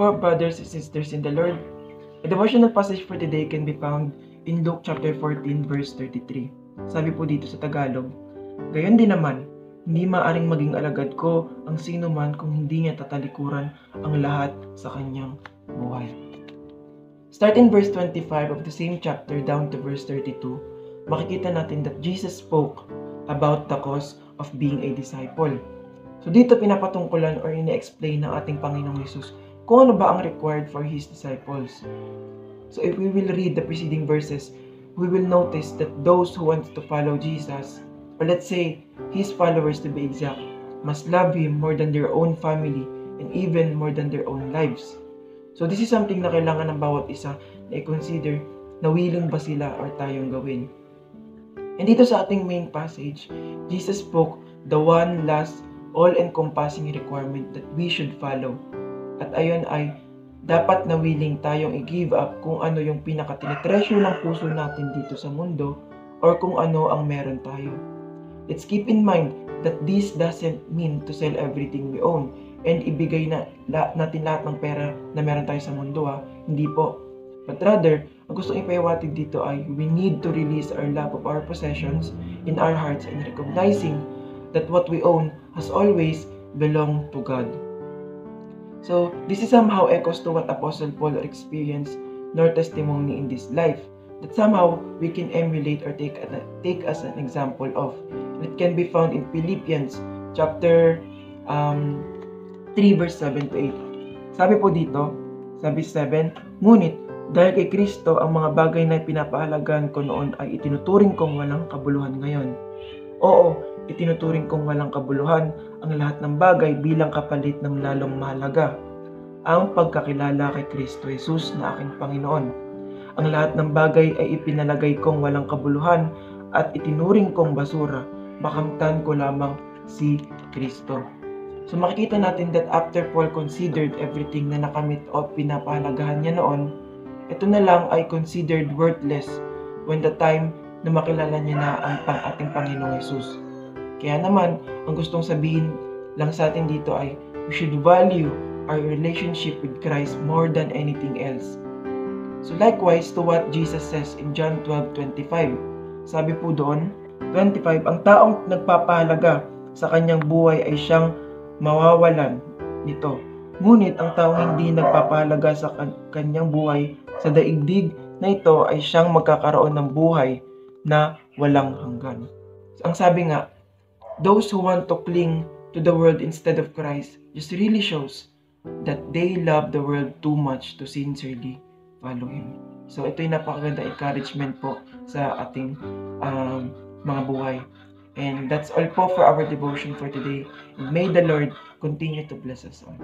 po, brothers and sisters in the Lord, a devotional passage for today can be found in Luke chapter 14 verse 33. Sabi po dito sa Tagalog, "Gayon din naman, hindi maaring maging alagad ko ang sino man kung hindi niya tatalikuran ang lahat sa kanyang buhay." Starting verse 25 of the same chapter down to verse 32, makikita natin that Jesus spoke about the cause of being a disciple. So dito pinapatungkulan or ine-explain ng ating Panginoong Hesus kung ano ba ang required for His disciples. So if we will read the preceding verses, we will notice that those who want to follow Jesus, or let's say His followers to be exact, must love Him more than their own family and even more than their own lives. So this is something na kailangan ng bawat isa na i-consider na willing ba sila or tayong gawin. And dito sa ating main passage, Jesus spoke the one last all-encompassing requirement that we should follow. At ayon ay dapat na willing tayong i-give up kung ano yung pinaka-tinetreasure ng puso natin dito sa mundo or kung ano ang meron tayo. Let's keep in mind that this doesn't mean to sell everything we own and ibigay natin lahat ng pera na meron tayo sa mundo Hindi po. But rather, ang gusto ipahiwatig dito ay we need to release our love of our possessions in our hearts and recognizing that what we own has always belonged to God. So, this is somehow echoes to what Apostle Paul experienced nor testimony in this life that somehow we can emulate or take as an example of. And it can be found in Philippians chapter 3 verse 7 to 8. Sabi po dito, sabi 7, "Ngunit dahil kay Kristo ang mga bagay na pinapahalagan ko noon ay itinuturing kong walang kabuluhan ngayon. Oo, itinuturing kong walang kabuluhan ang lahat ng bagay bilang kapalit ng lalong mahalaga, ang pagkakilala kay Kristo Jesus na aking Panginoon. Ang lahat ng bagay ay ipinalagay kong walang kabuluhan at itinuring kong basura, makamtan ko lamang si Kristo." So makikita natin that after Paul considered everything na nakamit o pinapahalagahan niya noon, ito na lang ay considered worthless when the time na makilala niya na ang ating Panginoong Hesus. Kaya naman, ang gustong sabihin lang sa atin dito ay we should value our relationship with Christ more than anything else. So likewise to what Jesus says in John 12:25. Sabi po doon, 25, "Ang taong nagpapahalaga sa kanyang buhay ay siyang mawawalan nito. Ngunit ang taong hindi nagpapahalaga sa kanyang buhay sa daigdig na ito ay siyang magkakaroon ng buhay na walang hanggan." Ang sabi nga, those who want to cling to the world instead of Christ just really shows that they love the world too much to sincerely follow Him. So ito yung napakaganda encouragement po sa ating mga buhay. And that's all po for our devotion for today. And may the Lord continue to bless us all.